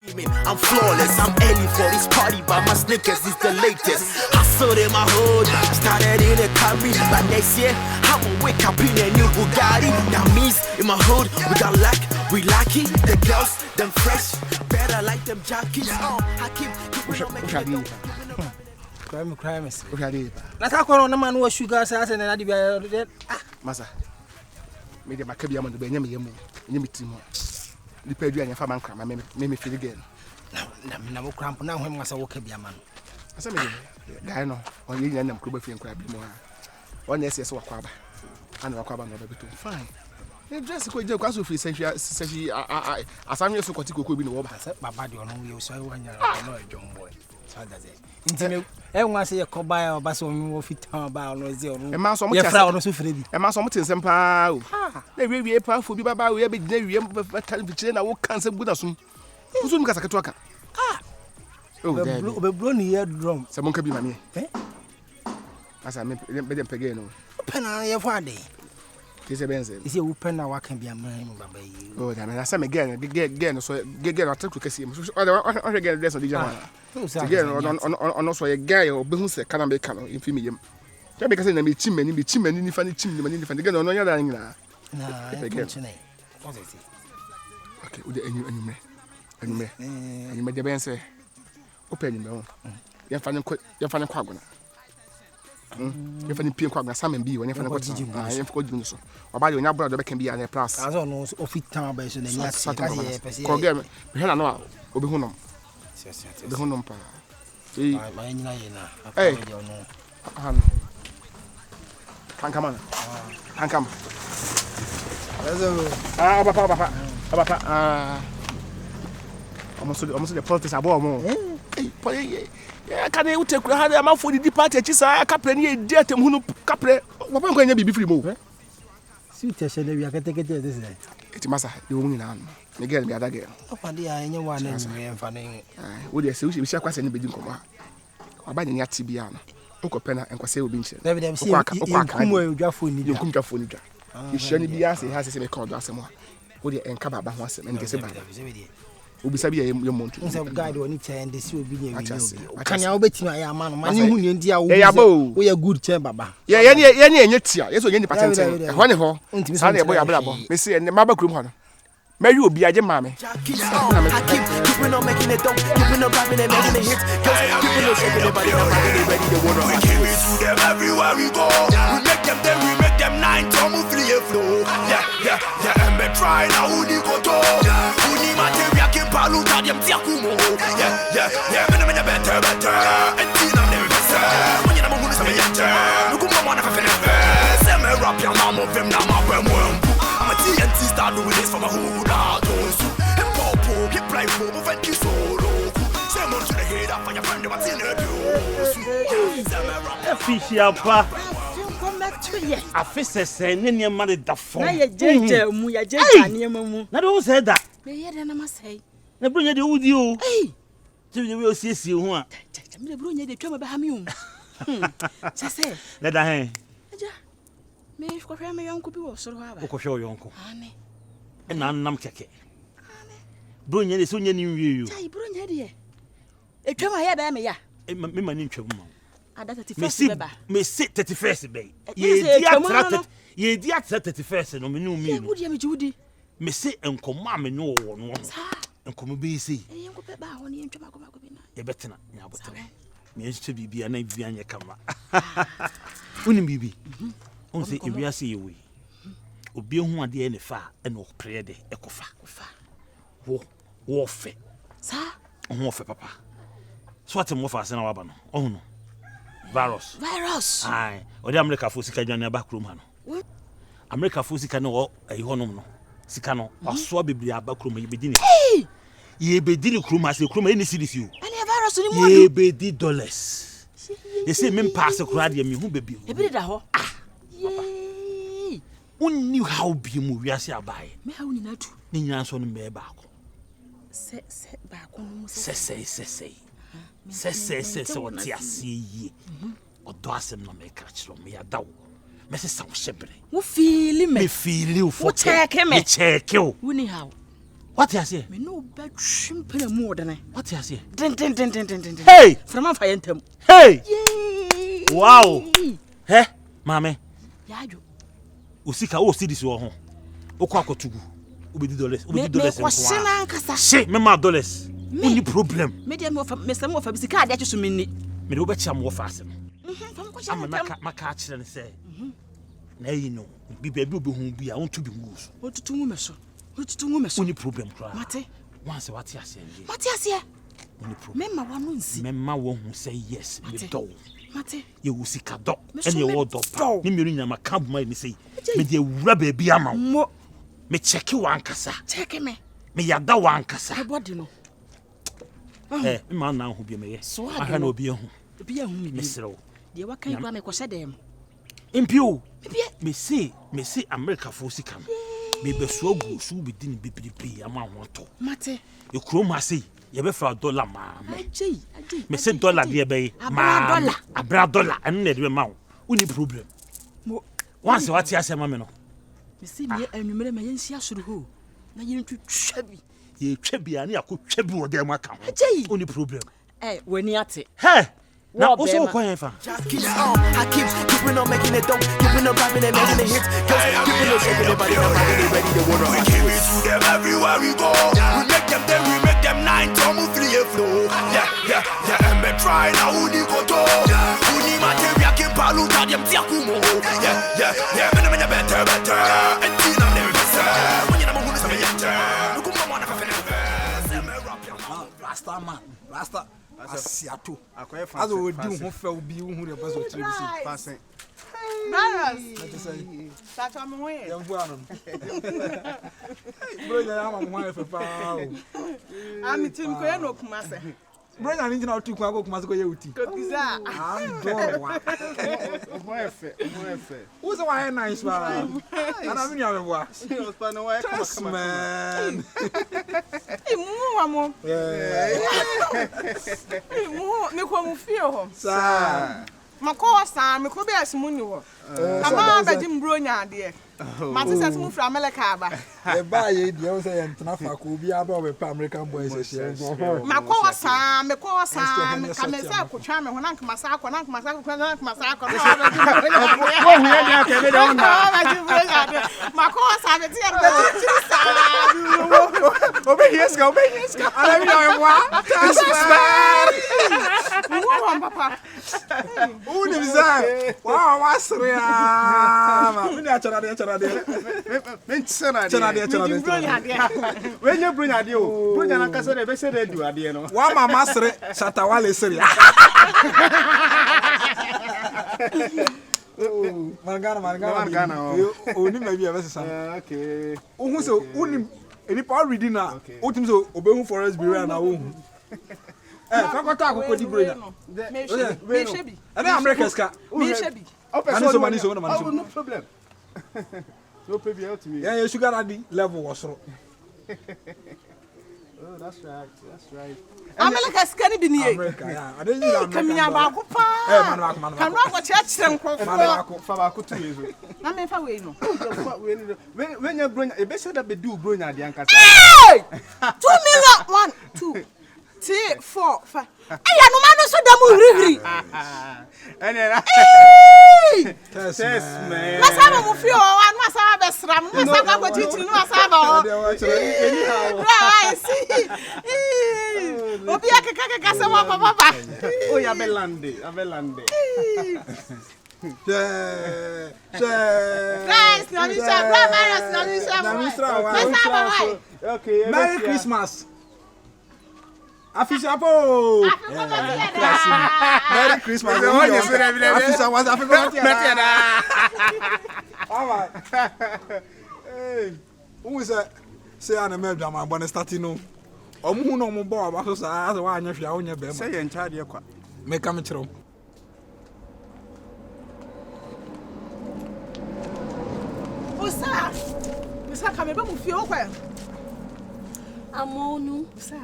I'm flawless, I'm early for this party, but my sneakers is the latest. Hustled in my hood, started in a carry. But next year, I will wake up in a new Bugatti. That means in my hood, we got luck, we lucky. The girls, them fresh, better like them jockeys. I keep on making it. Crime. Let's talk on the man who sugar sauce and I Massa. Made my cabby on the Benjamin, Timo. The Pedro and your farm cram, made me feel again. Now, cramp now, him was a walk be a man. I said, I know, on you and them could be crab more. One yes, yes, or crab, and a crab, another bit fine. You just a quick joke, as if you say, as I'm your so could be no over. My body on you, so when you're a young boy. So does it. Everyone say a cobaya or basson will fit about no mass on your flower, so free. A mass on some pow. They will be a powerful Baba, we have been there, television, I will cancel with us soon. Soon, Casacatoka. Oh, the brony here drum. Someone can be my eh? As I made them pagano. Open on your Friday. Tis a benzo. Is you open now? I can be a man, baby. Oh, damn, I said again, so get a trick to see him. I get this on the German. Again, on also a guy or Behus, can be canon in Fimium. Because I be chimney, be chimney, funny chimney, and again on your dining. Okay, with the and you made the band say, open your you're finding quagona. You're finding pink quagna, some and be when you're finding I am for doing so. Or by your brother can be an a plus. I don't know of it town based on the program. We had no Obihunum. The Hunum Pa. Hey, come on. Come. Almost the politics are more. I can't take a mouth for the departure. I can't play dear to Munu Capre. What am I going to be free move? Sweet, I can take it this day. It's Massa, the woman. Again, the other girl. Oh, dear, anyone and funny. Would you say we shall quite any bidding come out? Or by the Tibiana, Uncle Penna and Quasel Binch. Never them see you come to phone. You shouldn't be asked, he has a semi called us more. Would you encounter by once and get about it? Be your mountain. Guide on each and this will be a can you bet my man? You India, we are good chamber. Yeah, yes, any patent. One of them, Sunday boy, Missy and the Mabba Group. May you be a mammy. I keep on making it, keeping on rapping and making it hit. Keeping on shaking the body, ready to water. We give it to them everywhere we go. We make them 9 to move the flow. Yeah, and we try now, who need go to? Who need material, keep paluta, them tiakumo. Yeah, better. And Tina never better. When you're not going to say it, you come on, I'm a send me rap your mom of him, now my I'm a TNT star doing this for my hood. And Popo, get blind for move and kiss solo. Send on to the head up for your friend, what's in the official pa. Come back to you. I fist saying, any money the phone. I don't say that. I must say. The bring you with you. Hey, so you will see you. The bring the trouble behind you. Let her. Me if ko hwe me yonko bi wo soro ha ba. Ko hwe yonko. Ane. E na nam keke. Ane. Bro nya de so nya ni nwie yo. Chai bro nya de. Etwam ha ya ba me ya. Me ma ni ntwam ma. Ada 31st ba. Me se 31st ba. Ye di at 31st no me no mi. Ye wudi me judi. Me se enkomo me no wo no. Enkomo be se. E yenko pe ba ho ne ntwam akoma ko bi na. Ye betena nya abotena. Me nche bibia na bibia nya kama. Unim bibi. On say if we are see we obi hu ade e ne fa e no pre de e kofa wo fe sa ho fe papa so atem wo fa se na wa ba no oh no virus ai o de America fo sika dwan aba krom ha no America fo sika no e honom no sika no aso bebiri aba krom ye bedi ni krom ha se krom e ni CDC o ani virus ni mo ye bedi dollars ye say me pass kra de me hu bebi e bi da ho Uni how be mu wiase abaye. Me how ni natu. Ni nyina so no me ba ko. Se ba ko no se. Se woti asiye. Odo asem no me ka kiro me ya dawo. Me se sa wo shebre. Wo feel me. Me feel you for. Wo check me. Me check you. Uni how. What you say? Me no bad shimple more than I. What you say? Den. Hey! From a fire them. Hey! Yay! Wow! Hey, mame. Yajo. Usika o see this wo. Okwa kotugu. Obedi dollars. Obedi dollars. Shit, me ma dollars. Only problem. Me dem of me some of bisika ade so me ni. Me do be cham wo fasem. Am Maka akire ne say. Na yi no. Bi ba bi obehu bi a wonto bi ngus. Otutu mu me so. Only problem kra. Mate. Once what you say. Mate asie. Only problem. Memma wanu nsi. Memma wo hu say yes. Me do. Mate. Ye usika do. Ene wo do pa. Ni miru nyama ka buma ni say. Me de wura ba bi ama. Mo. Me check wan kasa. Check me. Me yada wan kasa. E body no. Me ma na ho bi me ye. Ahwa na obi ehu. Obi ehu me. Me serew. De wa kan gwa me ko sedem. Impio. Me say America for sika no. Me be so gu so bi din bibibi ama ho to. Mate. E krom ase ye be fra dollar ma. Ajay. Me say dollar de be ma. Abra dollar enu na de be ma wo. Uni problem. Mo. Once what you say ma me no. Me see me anwumere ma yensi asoro ho. Na yin twetwa bi. Ye twa bia na yakotwa bi wo dem aka ho. Uni problem. Wani ate. Hey. Now also coin fa. I keep keeping on making it dope, keeping on popping and making it hits. Keeping on shaking their body, nobody ready to water. We give it to them everywhere we go. We make them 9 to move the flow. Yeah, and me try now who di go to. Who ni material can palu ta dem tiakumo. Yeah, me better. And tina never better. When you know who is me yet. Look who wanna Rasta. Asiato. As we do who fell be who the best of 3%. That's what I'm wearing. Young one. I'm one for power. I'm Tim Koyano Kumasa. Bring an engine out to Quago Masco Yuti. Who's a wire nice man? And I'm in your watch. Yes, man. Me come feel home. Sir. My course, I'm a cobe as Munio. I'm a Jim Bronya, dear. Matis move from America. Buy it, you say, and Tanafa could be above a American boys. My course, I'm a course, I'm a charmer when Uncle Masako, Uncle Masako, Masako. My course, I'm a dear. Obey, yes, go. I know what. Papa. Who is that? Wow, what's When you bring a deal, bring an answer, they say they do a deal. One master, Satawale Syria. Mangana. Only maybe a vessel. Okay. Who so only any power reading now? Ultimate Obehu Forest be ran our own. Fakota ko di brain. Me shebi. Ana America's car. Me shebi. No problem. No pay out to me. Yeah, sugar daddy level was so. Oh, that's right. America scanny be near. America, yeah. I didn't know. Come here, Bakupa. Can run what church them for Fabaku 2 years. I mean, for we know. When you bring a best that be do bring at the Anka. 2 million 1 2 3 4 5. Aya no man so damu riri. Yes, man. Masaba mu fio wan masaba besram masaba go titi no masaba. Anyhow. Obi akeka se wa papa. Oh, ya belande. Guys, no mi sa bra no mi sa. Okay, Merry Christmas. Afishapo. Merry Christmas. Afisha was African. Alright. Hey, who is that? Say I'm a member of my bonnet starting no. Omu no mo bo aba so sa as wa anya hwia onya be ma. Say you charge you kwa. Make am chiro. Osa. Misa ka me ba mu fie okwa. Amonu. Osa.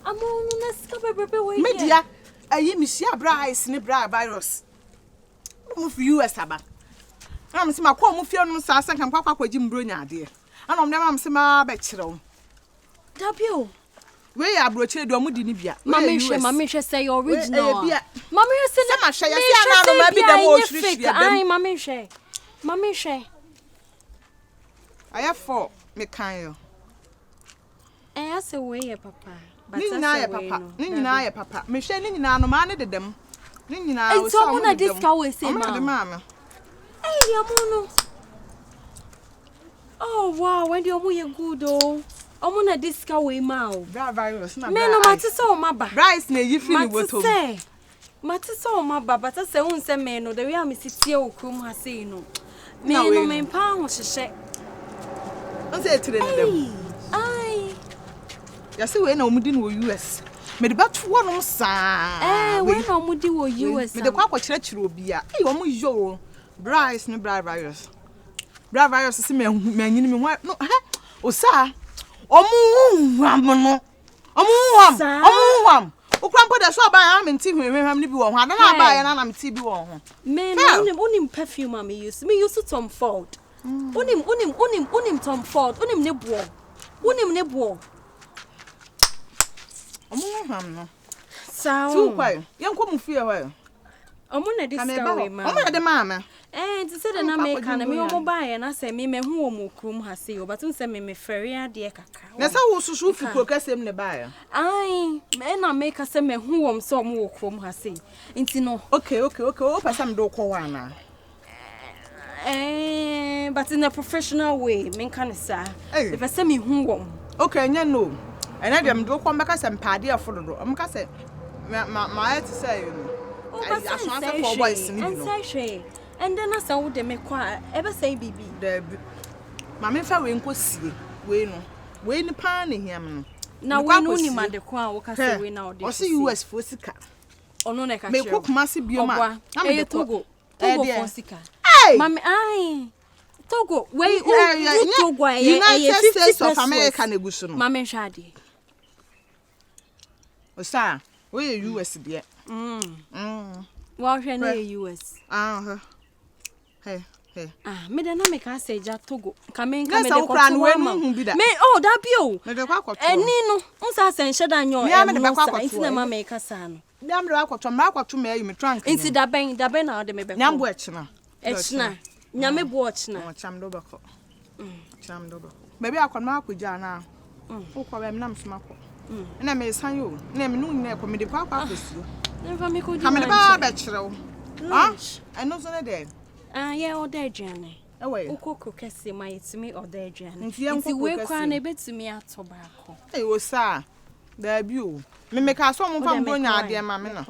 Amonu na ska bebe we. Media. Ayi mi sia bra ice ni bra virus. Mu fi US aba. Am se ma kwa mu fie no sa san kan kwakwa kwaji mbro nya ade. Ana om dem am se ma ba kire wo. Dabio. Where are broche do mu di ni bia. Mama hwe say your original. Mama hwe say na hwe ya say na no ma bi dem o hwiri dem. Ai mama hwe. Mama hwe. Aya for me kan yo. I say we papa. But ni nyina ye papa. Me hwe ni nyina no ma ne dedem. Ni nyina o so mo na discount we say ma. Hey, amono. Oh wow, when the omo ye good oh. Omo na discount we ma o. That virus na. Me no mate so ma ba. Rice na yi fini wotom. Mate so ma ba, but say un say me no the way am sitie okrum ha sei no. Me no me pa ho hyehye. On say tire dem. Ai. Ya say we na omo di no US. Me de batu wonom saa. We na omo di wo US. Me de kwa kire obi a. Omo yo. Rice no bra virus. Bra virus se me anyini me ho. No, osa. Omuwam no. Omuwam. Ukrampo de so ba ya me nti hwehwehwam ni bi wo ho. Ada na ba ya na me ti bi wo ho. Me unim perfume me use. Me use Tom Ford. Unim Tom Ford. Unim ne bo. Omuwam no. Sao. Tu kwai. Yenko mu fie ho. Omo na discover we ma. Omo na de mama. To say na make na me omo ba ya na say me hu omo krum ha say o but say me fere ade kakra. Na say wo susu fi krokasem ne ba ya. Ai, me na make say me hu omo so omo krum ha say. Nti no. Okay. O pesa me do ko wa na. But in a professional way, me kan say. If I say me hu omo. Okay, nya no. Ena dem do ko mbaka say mpade afododo. Amka say ma to say you know. And then I saw them ever say baby. Mammy fa we nko sie we no. We ni pa ne hiam no. Na we no ni ma de kwa wo ka say we na o de. O see US for sika. Ono na ka me ko kuma se bioma. Na Togo for sika. Mammy ai. Togo we Togo United States of America na gusu no. Mammy shade. O sa we US de. Well, we are US. Hey. Me de na me ka say ja Togo. Ka me de ko me oh that be o. Me de kwa kwato. Eni no, unsa say nhye da nyo e no sa. Nti na ma me ka sa no. Me am de kwato, ma kwato me ayi me trunk. Nti da ben na de me be. Nyambo echina. Nyame bo ochina. O cham do bako. Cham do bako. Baby akwa ma akwaja na. O kwa be me na msoma ko. Na me san yo. Na me nu na ko me de kwa kwesi. Never me could do. Come in the bar, betchero. I know so there. Yeah, or there, Jenny. Away. Coco Cassie, my to me or there, Jenny. If you will cry a bit to me at tobacco. It was, sir. There, you. Me make us some from Bonia, dear mamma.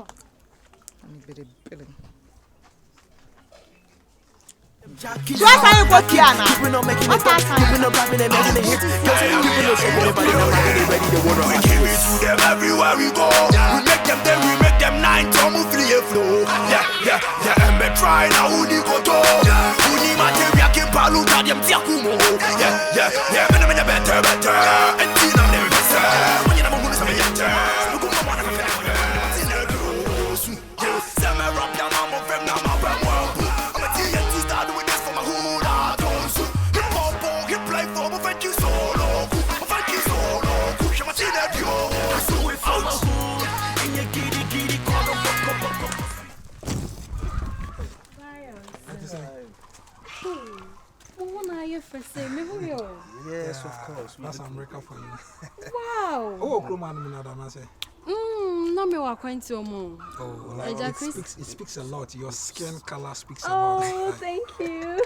Just I go Kiana. Keeping on making it up, keeping on popping and making it hit. Keeping on shaking everybody, ready to water. We give it to them everywhere we go. We make them 9 to move the flow. Yeah, and me try now who di go to. Who ni material can palu ta dem tiakumo. Yeah, me better. And tina me better. When you never gonna say better. Look at my one Yes, of course. That's America for you. Wow. Oh, Roman, I say. No, me wa kwenti omo. Oh, like it speaks a lot. Your skin color speaks a lot. Oh, thank you.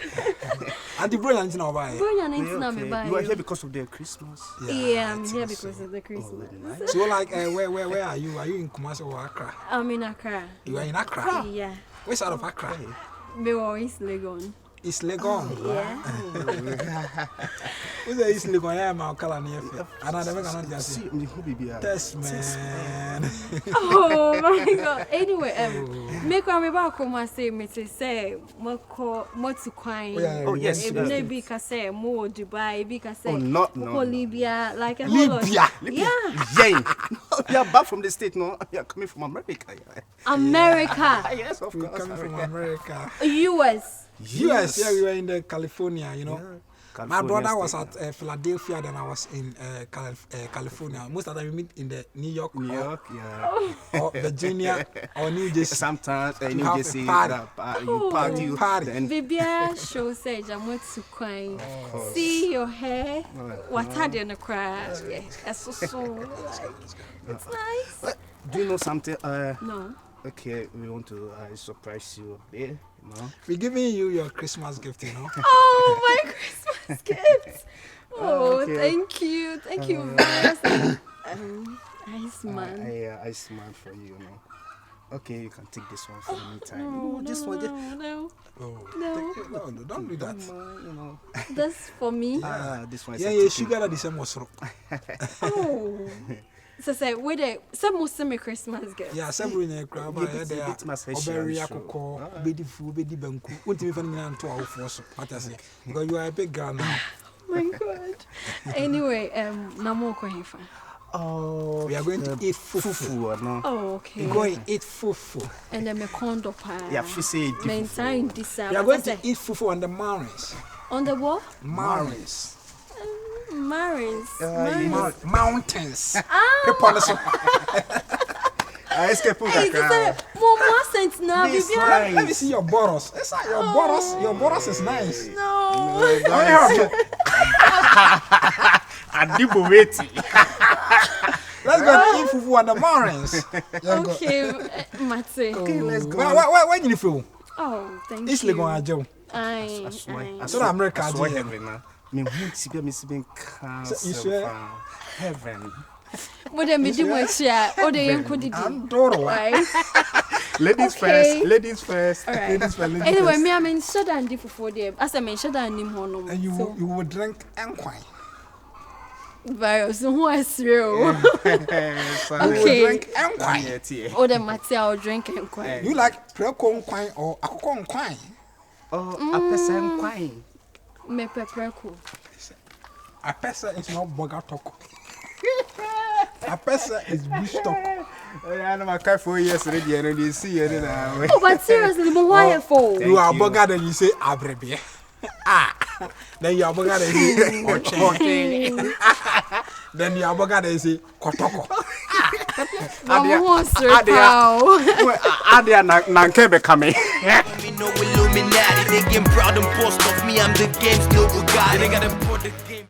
And the brilliant now buy. You are here because of the Christmas. Yeah, I'm here because of the Christmas. Oh, so, like, where are you? Are you in Kumasi or Accra? I'm in Accra. You are in Accra? Yeah. Which side of Accra? Me wa East Legon. East Legon. Yeah. Who's the East Legon? Yeah, my color near. And I never can just see me. Test man. Oh my God. Anyway, make me back come say me to say mo to kwine. Oh yes. Maybe ka say mo Dubai, be ka say no. Libya, like a Libya. Yeah. You are back from the state, no? You are coming from America. America. Yes, of course. Coming from America. US. Yeah, we were in the California, you know. My brother was at Philadelphia, then I was in California. Most of the time we meet in the New York, or Virginia, or New Jersey. Sometimes New Jersey, you party. Baby, I show say I want to cry. See your hair. What had you in the crash? It's so it's nice. Do you know something? No. Okay, we want to surprise you a bit. We're giving you your Christmas gift, you know. Oh, my Christmas gift. Oh, okay. Thank you very much. Iceman. Iceman for you, Okay, you can take this one for the meantime. No, don't do that. That's for me. This one. Yeah, sugar that is almost. Oh. So say with it, some Muslim Christmas gift. Yeah, some bring a crab. Yeah, very akoko, bedi fu, bedi banku. Won't even mean to our force. What I say? Because you are a big girl now. Oh my God. Anyway, no more question. Oh, we are going to eat fufu. Oh, okay. We're going to eat fufu. And then me condo pie. Yeah, she said. Maintain this. We are going to eat fufu on the mountains. On the what? Mountains. Mountains. People listen. Let me see your boros. It's like your boros. Your boros is nice. No. Let's go eat fufu on the mountains. Okay, Matse. Okay, let's go. Where you feel? Oh, thank you. It's like on a job. I saw America. You swear? Heaven. What am I doing? Oh, they could it. Ladies first. Ladies first. All right. Anyway, me I'm in shada and for them. As I mentioned, I need more. And you will drink and wine. Virus, who is real? Okay. Drink and wine. Oh, the material drink and wine. You like precon wine or akon wine? Oh, a person wine. Me pepperco. A person is not bogatoko. A person is bush talk. I know my car 4 years already. I don't see you now. Oh, but seriously, but why for? You are bogat and you say abrebe. Then you are bogat and you say oche. Then you are bogat and you say kotoko. Adia nankebe kame. Me no Illuminati, they get proud and boast of me. I'm the game's no Bugatti. They got them